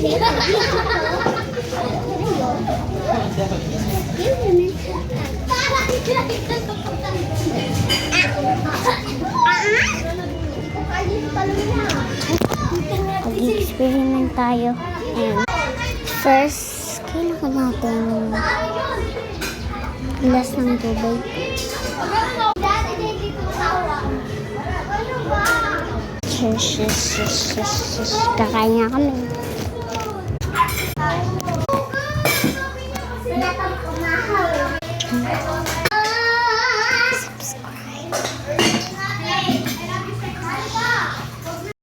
Mag-experiment tayo. Ayan. First, kailangan natin glass ng tubig. Kakain nga kami.